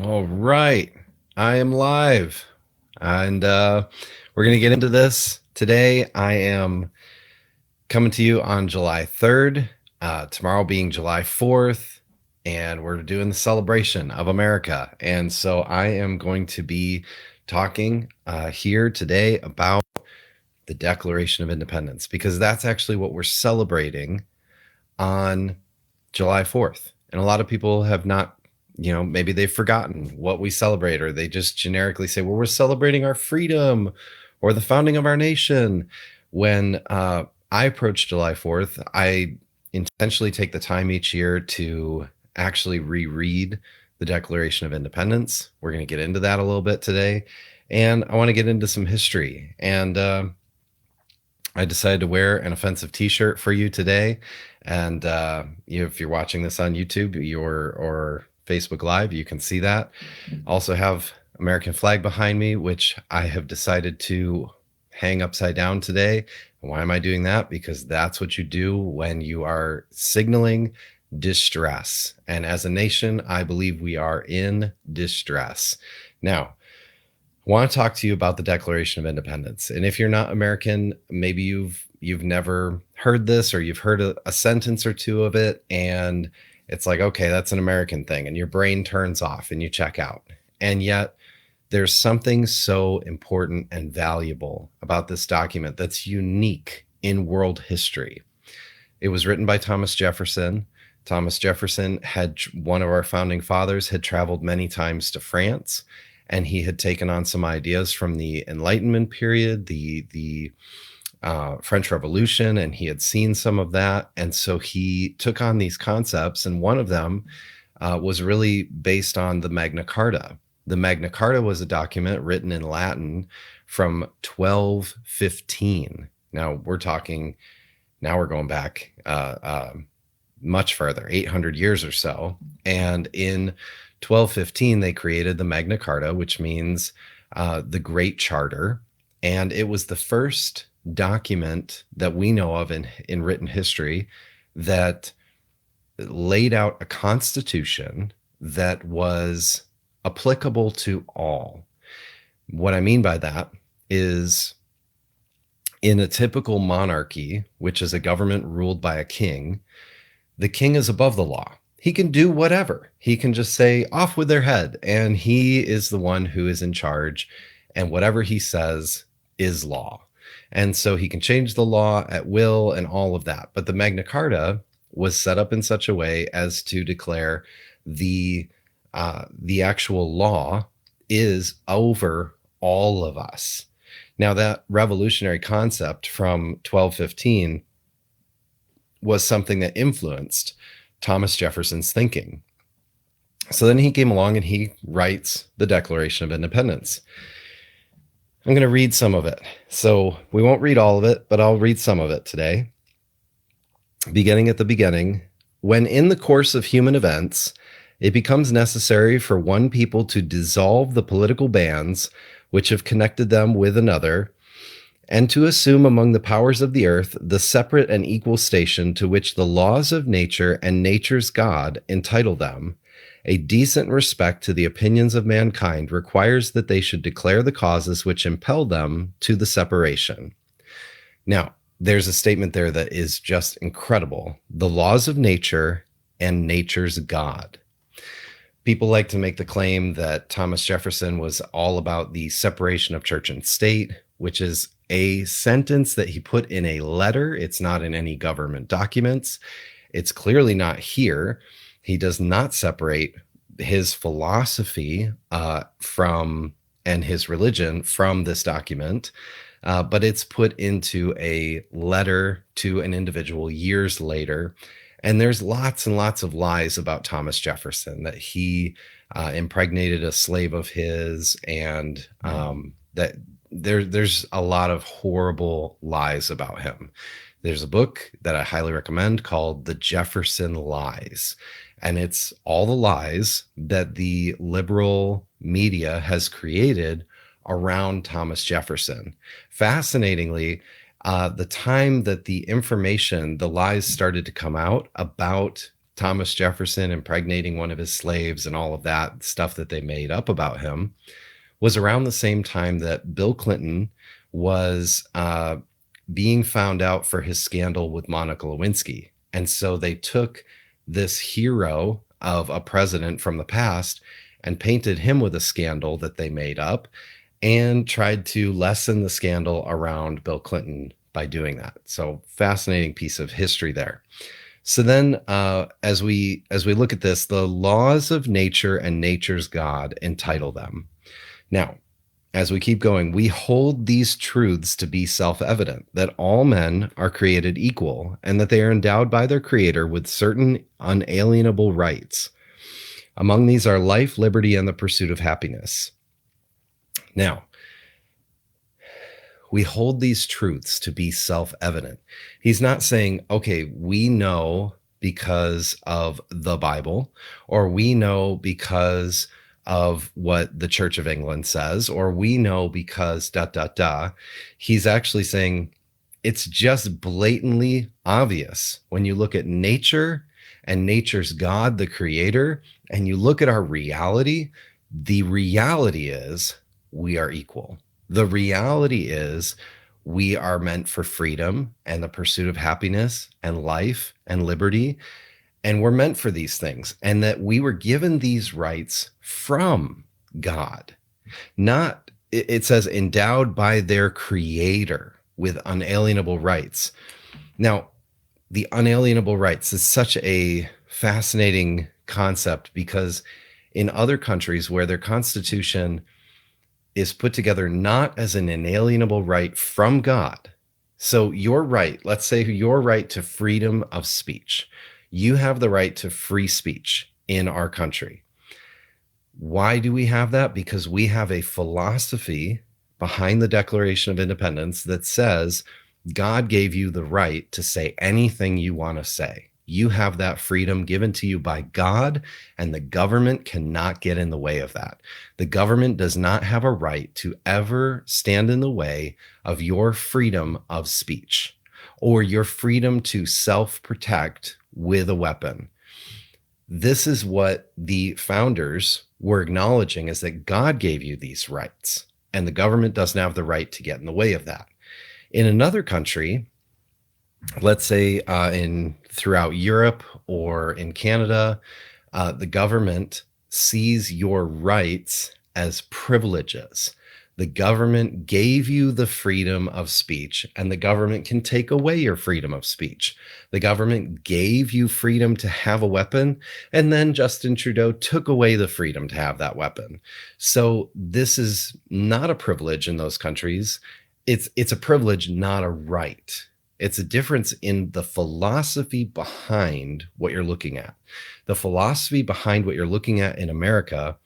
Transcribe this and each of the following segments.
All right. I am live. And we're going to get into this today. I am coming to you on July 3rd, tomorrow being July 4th, and we're doing the celebration of America. And so I am going to be talking here today about the Declaration of Independence, because that's actually what we're celebrating on July 4th. And a lot of people have not, maybe they've forgotten what we celebrate, or they just generically say, well, we're celebrating our freedom or the founding of our nation. When I approach July 4th, I intentionally take the time each year to actually reread the Declaration of Independence. We're going to get into that a little bit today. And I want to get into some history. And I decided to wear an offensive t-shirt for you today. And if you're watching this on YouTube or Facebook Live, you can see that. Also have American flag behind me, which I have decided to hang upside down today. Why am I doing that? Because that's what you do when you are signaling distress. And as a nation, I believe we are in distress. Now, I want to talk to you about the Declaration of Independence. And if you're not American, maybe you've never heard this, or you've heard a sentence or two of it, and it's like, okay, that's an American thing, and your brain turns off and you check out. And yet there's something so important and valuable about this document that's unique in world history. It was written by Thomas Jefferson. Thomas Jefferson one of our founding fathers, had traveled many times to France, and he had taken on some ideas from the Enlightenment period, the French Revolution, and he had seen some of that. And so he took on these concepts, and one of them was really based on the Magna Carta. The Magna Carta was a document written in Latin from 1215. Now we're going back much further, 800 years or so. And in 1215, they created the Magna Carta, which means the Great Charter. And it was the first document that we know of in written history that laid out a constitution that was applicable to all. What I mean by that is, in a typical monarchy, which is a government ruled by a king, the king is above the law. He can do whatever. He can just say, off with their head, and he is the one who is in charge, and whatever he says is law. And so he can change the law at will and all of that. But the Magna Carta was set up in such a way as to declare the actual law is over all of us. Now, that revolutionary concept from 1215 was something that influenced Thomas Jefferson's thinking. So then he came along and he writes the Declaration of Independence. I'm going to read some of it. So we won't read all of it, but I'll read some of it today. Beginning at the beginning, when in the course of human events, it becomes necessary for one people to dissolve the political bands which have connected them with another, and to assume among the powers of the earth the separate and equal station to which the laws of nature and nature's God entitle them, a decent respect to the opinions of mankind requires that they should declare the causes which impel them to the separation. Now, there's a statement there that is just incredible. The laws of nature and nature's God. People like to make the claim that Thomas Jefferson was all about the separation of church and state, which is a sentence that he put in a letter. It's not in any government documents. It's clearly not here. He does not separate his philosophy and his religion from this document, but it's put into a letter to an individual years later. And there's lots and lots of lies about Thomas Jefferson, that he impregnated a slave of his, and that there's a lot of horrible lies about him. There's a book that I highly recommend called The Jefferson Lies, and it's all the lies that the liberal media has created around Thomas Jefferson. Fascinatingly, the time that the lies started to come out about Thomas Jefferson impregnating one of his slaves and all of that stuff that they made up about him, was around the same time that Bill Clinton was being found out for his scandal with Monica Lewinsky. And so they took this hero of a president from the past and painted him with a scandal that they made up and tried to lessen the scandal around Bill Clinton by doing that. So fascinating piece of history there. So then as we look at this, the laws of nature and nature's God entitle them. Now, as we keep going, we hold these truths to be self-evident, that all men are created equal and that they are endowed by their creator with certain unalienable rights. Among these are life, liberty, and the pursuit of happiness. Now, we hold these truths to be self-evident. He's not saying, okay, we know because of the Bible, or we know because of what the Church of England says, or we know because ... He's actually saying it's just blatantly obvious when you look at nature and nature's God, the creator, and you look at our reality. The reality is we are equal. The reality is we are meant for freedom and the pursuit of happiness and life and liberty. And we're meant for these things, and that we were given these rights from God. Not, it says, endowed by their creator with unalienable rights. Now, the unalienable rights is such a fascinating concept, because in other countries where their constitution is put together not as an inalienable right from God. So your right, let's say your right to freedom of speech, you have the right to free speech in our country. Why do we have that? Because we have a philosophy behind the Declaration of Independence that says God gave you the right to say anything you want to say. You have that freedom given to you by God, and the government cannot get in the way of that. The government does not have a right to ever stand in the way of your freedom of speech or your freedom to self-protect with a weapon. This is what the founders were acknowledging, is that God gave you these rights, and the government doesn't have the right to get in the way of that. In another country, let's say throughout Europe or in Canada, the government sees your rights as privileges. The government gave you the freedom of speech, and the government can take away your freedom of speech. The government gave you freedom to have a weapon, and then Justin Trudeau took away the freedom to have that weapon. So this is not a privilege in those countries. It's a privilege, not a right. It's a difference in the philosophy behind what you're looking at. The philosophy behind what you're looking at in America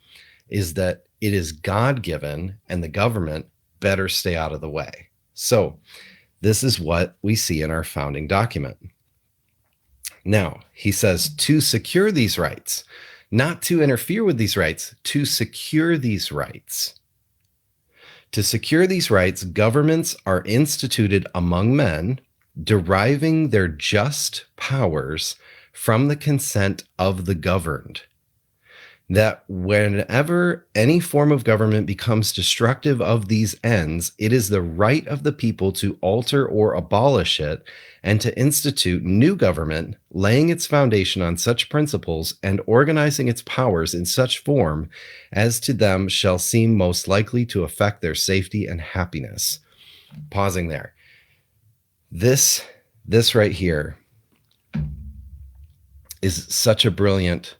is that it is God-given, and the government better stay out of the way. So this is what we see in our founding document. Now, he says to secure these rights, not to interfere with these rights, to secure these rights. To secure these rights, governments are instituted among men, deriving their just powers from the consent of the governed. That whenever any form of government becomes destructive of these ends, it is the right of the people to alter or abolish it, and to institute new government, laying its foundation on such principles and organizing its powers in such form as to them shall seem most likely to affect their safety and happiness. Pausing there. This right here is such a brilliant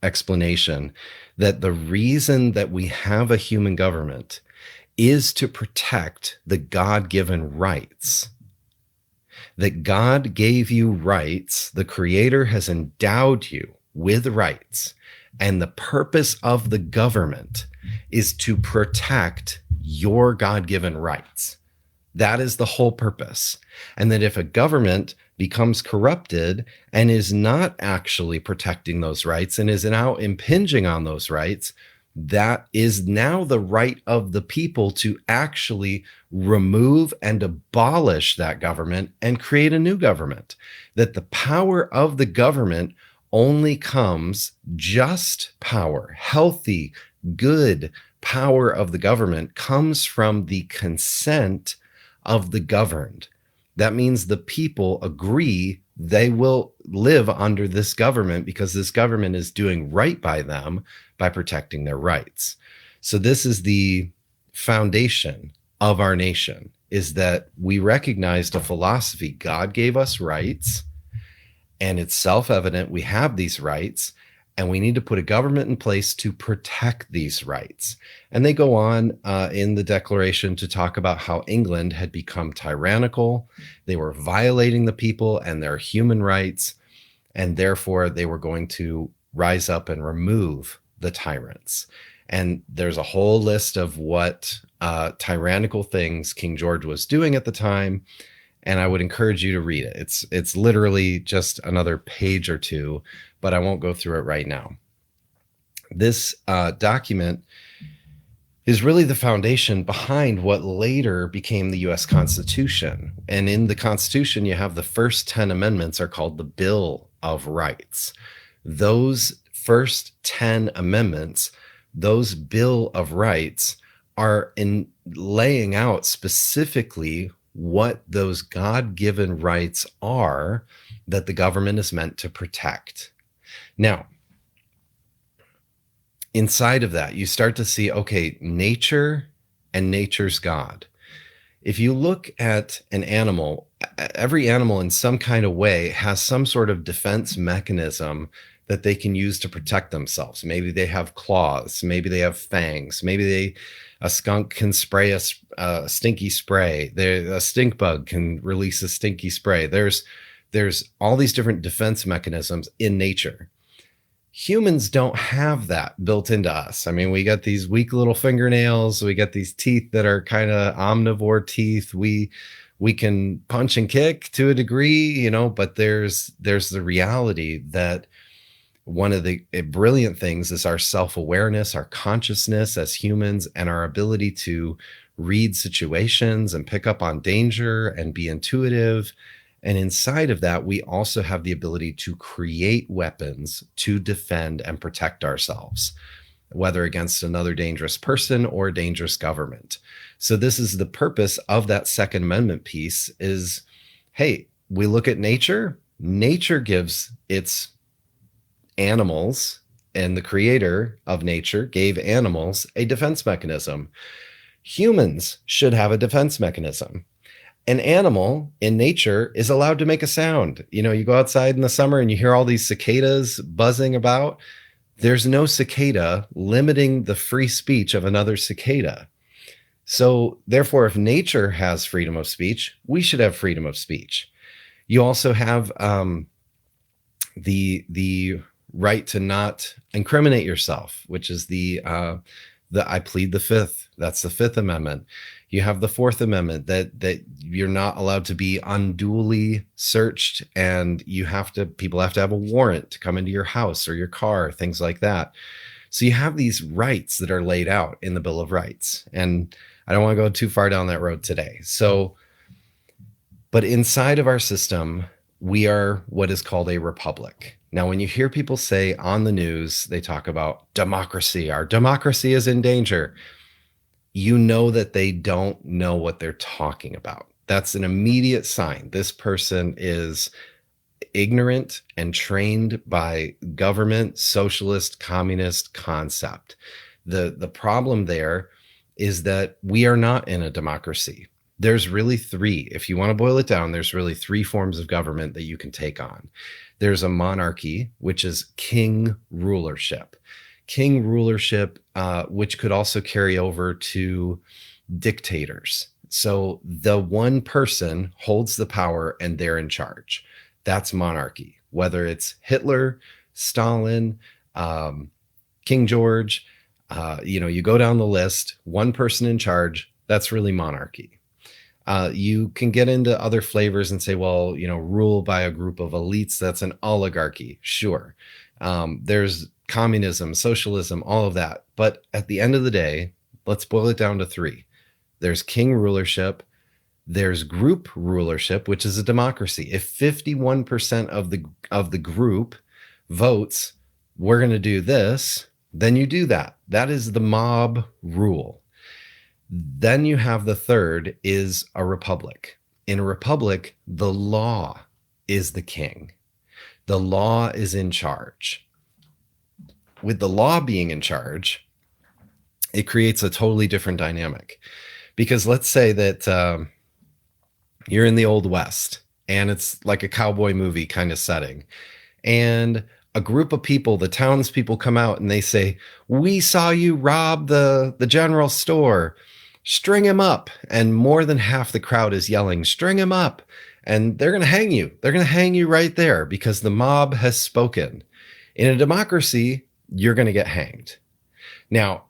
explanation that the reason that we have a human government is to protect the God-given rights. That God gave you rights, the Creator has endowed you with rights, and the purpose of the government is to protect your God-given rights. That is the whole purpose. And that if a government becomes corrupted and is not actually protecting those rights and is now impinging on those rights, that is now the right of the people to actually remove and abolish that government and create a new government. That the power of the government only comes just power, healthy, good power of the government comes from the consent of the governed. That means the people agree they will live under this government because this government is doing right by them by protecting their rights. So this is the foundation of our nation, is that we recognized a philosophy. God gave us rights, and it's self-evident we have these rights, and we need to put a government in place to protect these rights. And they go on in the Declaration to talk about how England had become tyrannical. They were violating the people and their human rights, and therefore they were going to rise up and remove the tyrants. And there's a whole list of what tyrannical things King George was doing at the time. And I would encourage you to read it. It's literally just another page or two, but I won't go through it right now. This document is really the foundation behind what later became the U.S. Constitution. And in the Constitution, you have the first 10 amendments are called the Bill of Rights. Those first 10 amendments, those Bill of Rights, are in laying out specifically what those God-given rights are that the government is meant to protect. Now, inside of that, you start to see, okay, nature and nature's God. If you look at an animal, every animal in some kind of way has some sort of defense mechanism that they can use to protect themselves. Maybe they have claws, maybe they have fangs, maybe a skunk can spray a stinky spray. A stink bug can release a stinky spray. There's all these different defense mechanisms in nature. Humans don't have that built into us. I mean, we got these weak little fingernails. We got these teeth that are kind of omnivore teeth. We can punch and kick to a degree, but there's the reality that one of the brilliant things is our self-awareness, our consciousness as humans, and our ability to read situations and pick up on danger and be intuitive. And inside of that, we also have the ability to create weapons to defend and protect ourselves, whether against another dangerous person or a dangerous government. So this is the purpose of that Second Amendment piece is, hey, we look at nature. Nature gives its animals, and the creator of nature gave animals a defense mechanism. Humans should have a defense mechanism. An animal in nature is allowed to make a sound. You go outside in the summer and you hear all these cicadas buzzing about. There's no cicada limiting the free speech of another cicada. So therefore, if nature has freedom of speech, we should have freedom of speech. You also have the right to not incriminate yourself, which is the I plead the Fifth. That's the Fifth Amendment. You have the Fourth Amendment that you're not allowed to be unduly searched, and people have to have a warrant to come into your house or your car, things like that. So you have these rights that are laid out in the Bill of Rights, and I don't want to go too far down that road today. But inside of our system, we are what is called a republic. Now, when you hear people say on the news, they talk about democracy, our democracy is in danger, you know that they don't know what they're talking about. That's an immediate sign. This person is ignorant and trained by government, socialist, communist concept. The problem there is that we are not in a democracy. There's really three. If you want to boil it down, there's really three forms of government that you can take on. There's a monarchy, which is king rulership. King rulership, which could also carry over to dictators. So the one person holds the power and they're in charge. That's monarchy. Whether it's Hitler, Stalin, King George, you go down the list, one person in charge, that's really monarchy. You can get into other flavors and say, well, rule by a group of elites, that's an oligarchy. Sure. There's communism, socialism, all of that. But at the end of the day, let's boil it down to three. There's king rulership. There's group rulership, which is a democracy. If 51% of the group votes, we're going to do this, then you do that. That is the mob rule. Then you have the third is a republic. In a republic, the law is the king. The law is in charge. With the law being in charge, it creates a totally different dynamic. Because let's say that you're in the Old West and it's like a cowboy movie kind of setting. And a group of people, the townspeople, come out and they say, "We saw you rob the general store. String him up." And more than half the crowd is yelling, "String him up." And they're going to hang you. They're going to hang you right there because the mob has spoken. In a democracy, you're going to get hanged. Now,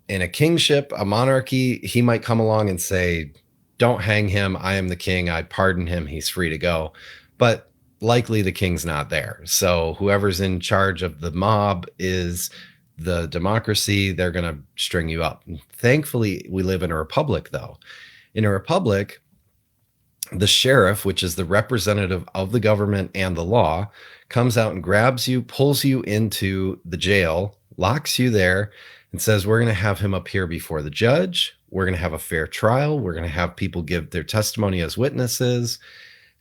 in a kingship, a monarchy, he might come along and say, "Don't hang him. I am the king. I pardon him. He's free to go." But likely the king's not there. So whoever's in charge of the mob is the democracy. They're going to string you up. Thankfully, we live in a republic, though. In a republic, the sheriff, which is the representative of the government and the law, comes out and grabs you, pulls you into the jail, locks you there, and says, "We're going to have him appear before the judge. We're going to have a fair trial. We're going to have people give their testimony as witnesses."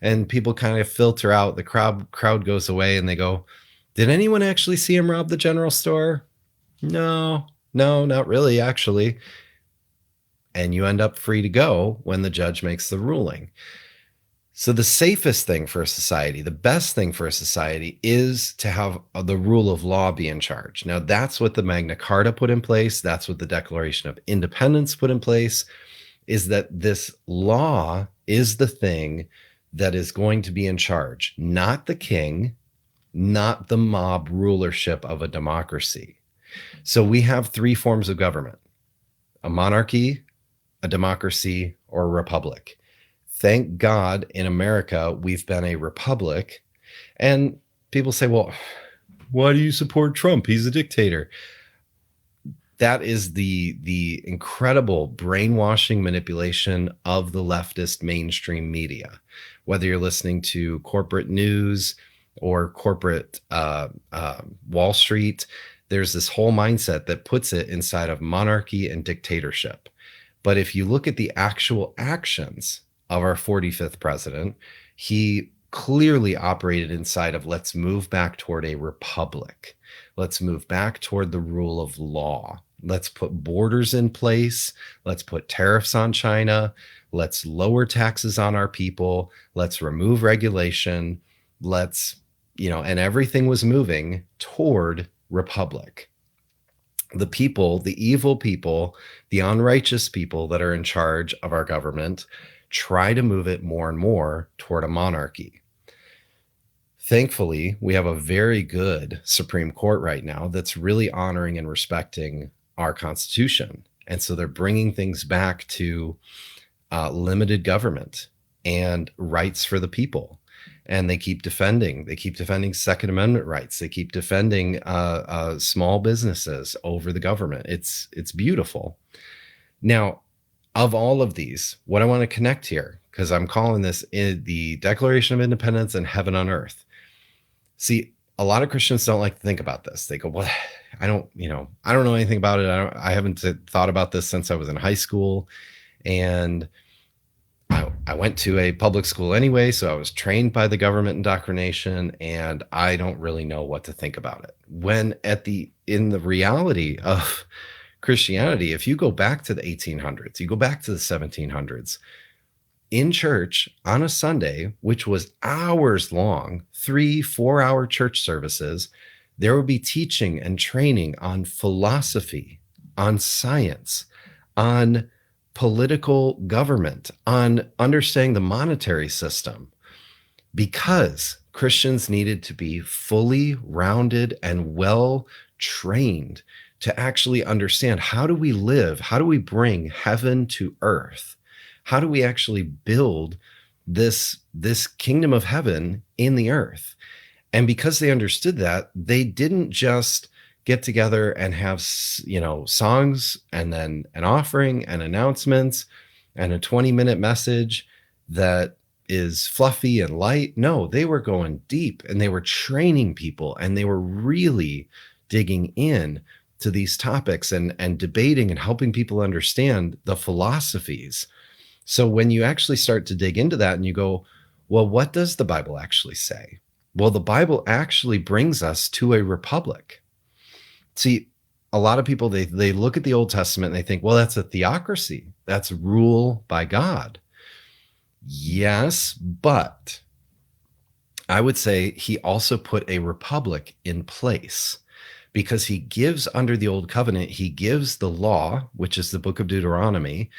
And people kind of filter out. The crowd goes away and they go, "Did anyone actually see him rob the general store?" No, not really, actually. And you end up free to go when the judge makes the ruling. So the safest thing for a society, the best thing for a society, is to have the rule of law be in charge. Now, that's what the Magna Carta put in place. That's what the Declaration of Independence put in place, is that this law is the thing that is going to be in charge, not the king, not the mob rulership of a democracy. So we have three forms of government: a monarchy, a democracy, or a republic. Thank God in America, we've been a republic. And people say, "Well, why do you support Trump? He's a dictator." That is the incredible brainwashing manipulation of the leftist mainstream media. Whether you're listening to corporate news or corporate Wall Street, there's this whole mindset that puts it inside of monarchy and dictatorship. But if you look at the actual actions of our 45th president, he clearly operated inside of, let's move back toward a republic. Let's move back toward the rule of law. Let's put borders in place. Let's put tariffs on China. Let's lower taxes on our people. Let's remove regulation. And everything was moving toward republic. The people, the evil people, the unrighteous people that are in charge of our government try to move it more and more toward a monarchy. Thankfully, we have a very good Supreme Court right now that's really honoring and respecting our Constitution. And so they're bringing things back to limited government and rights for the people. And they keep defending Second Amendment rights. They keep defending small businesses over the government. It's beautiful. Now, of all of these, what I want to connect here, because I'm calling this the Declaration of Independence and heaven on earth. See, a lot of Christians don't like to think about this. They go, "Well, I don't know anything about it. I haven't thought about this since I was in high school. And I went to a public school anyway, so I was trained by the government indoctrination, and I don't really know what to think about it." When in the reality of Christianity, if you go back to the 1800s, you go back to the 1700s, in church on a Sunday, which was hours long, 3-4 hour church services, there would be teaching and training on philosophy, on science, on political government, on understanding the monetary system, because Christians needed to be fully rounded and well trained to actually understand, how do we live? How do we bring heaven to earth? How do we actually build this kingdom of heaven in the earth? And because they understood that, they didn't just get together and have, songs and then an offering and announcements and a 20-minute message that is fluffy and light. No, they were going deep, and they were training people, and they were really digging in to these topics and debating and helping people understand the philosophies. So when you actually start to dig into that and you go, well, what does the Bible actually say? Well, the Bible actually brings us to a republic. See, a lot of people, they look at the Old Testament and they think, well, that's a theocracy. That's rule by God. Yes, but I would say he also put a republic in place, because he gives, under the Old Covenant, he gives the law, which is the book of Deuteronomy.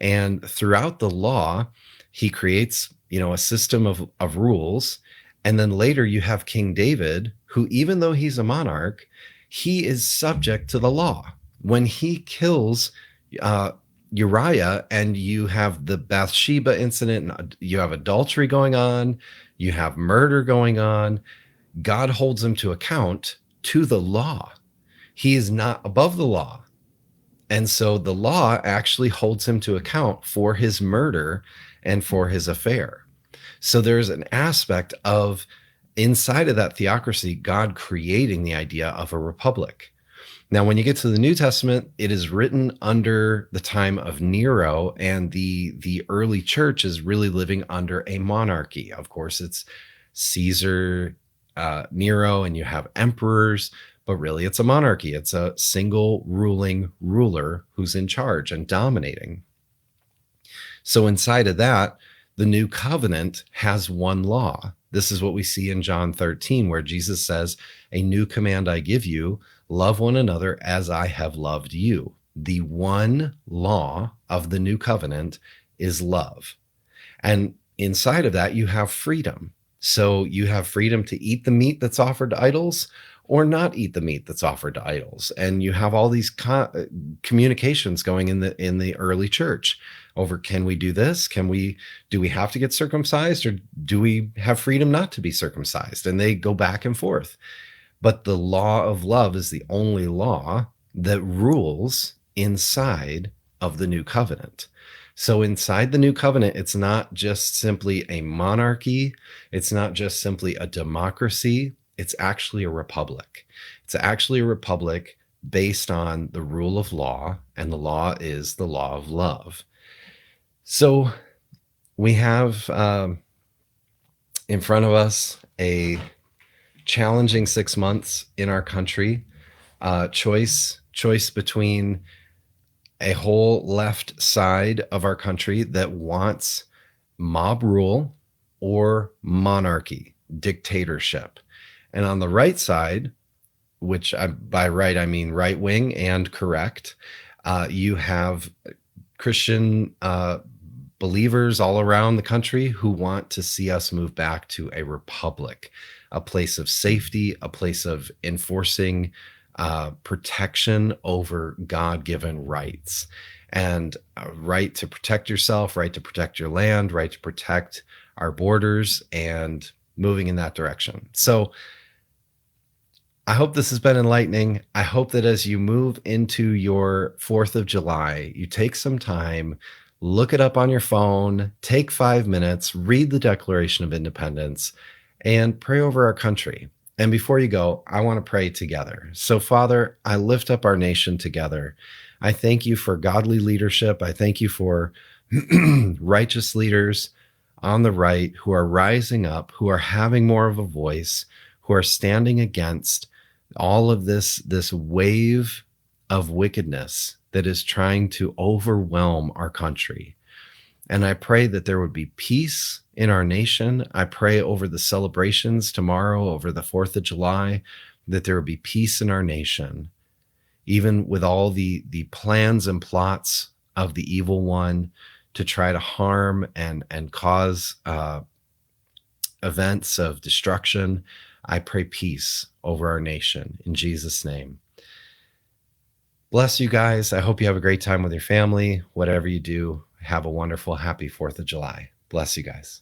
And throughout the law, he creates, a system of rules. And then later you have King David, who, even though he's a monarch, he is subject to the law. When he kills Uriah, and you have the Bathsheba incident, and you have adultery going on, you have murder going on, God holds him to account to the law. He is not above the law. And so the law actually holds him to account for his murder and for his affair. So there's an aspect of, inside of that theocracy, God creating the idea of a republic. Now, when you get to the New Testament, it is written under the time of Nero, and the early church is really living under a monarchy. Of course, it's Caesar, Nero, and you have emperors, but really it's a monarchy. It's a single ruling ruler who's in charge and dominating. So inside of that, the new covenant has one law. This is what we see in John 13, where Jesus says, "A new command I give you, love one another as I have loved you." The one law of the new covenant is love. And inside of that, you have freedom. So you have freedom to eat the meat that's offered to idols, or not eat the meat that's offered to idols. And you have all these communications going in the early church over, can we do this? Do we have to get circumcised, or do we have freedom not to be circumcised? And they go back and forth. But the law of love is the only law that rules inside of the new covenant. So inside the new covenant, it's not just simply a monarchy. It's not just simply a democracy. It's actually a republic. It's actually a republic based on the rule of law, and the law is the law of love. So we have in front of us a challenging 6 months in our country, choice between a whole left side of our country that wants mob rule or monarchy, dictatorship. And on the right side, which by right, I mean right wing and correct, you have Christian believers all around the country who want to see us move back to a republic, a place of safety, a place of enforcing protection over God-given rights, and a right to protect yourself, right to protect your land, right to protect our borders, and moving in that direction. So I hope this has been enlightening. I hope that as you move into your 4th of July, you take some time, look it up on your phone, take 5 minutes, read the Declaration of Independence, and pray over our country. And before you go, I want to pray together. So, Father, I lift up our nation together. I thank you for godly leadership. I thank you for righteous leaders on the right who are rising up, who are having more of a voice, who are standing against all of this wave of wickedness that is trying to overwhelm our country. And I pray that there would be peace in our nation. I pray over the celebrations tomorrow, over the 4th of July, that there would be peace in our nation, even with all the plans and plots of the evil one to try to harm and cause events of destruction. I pray peace over our nation in Jesus' name. Bless you guys. I hope you have a great time with your family. Whatever you do, have a wonderful, happy 4th of July. Bless you guys.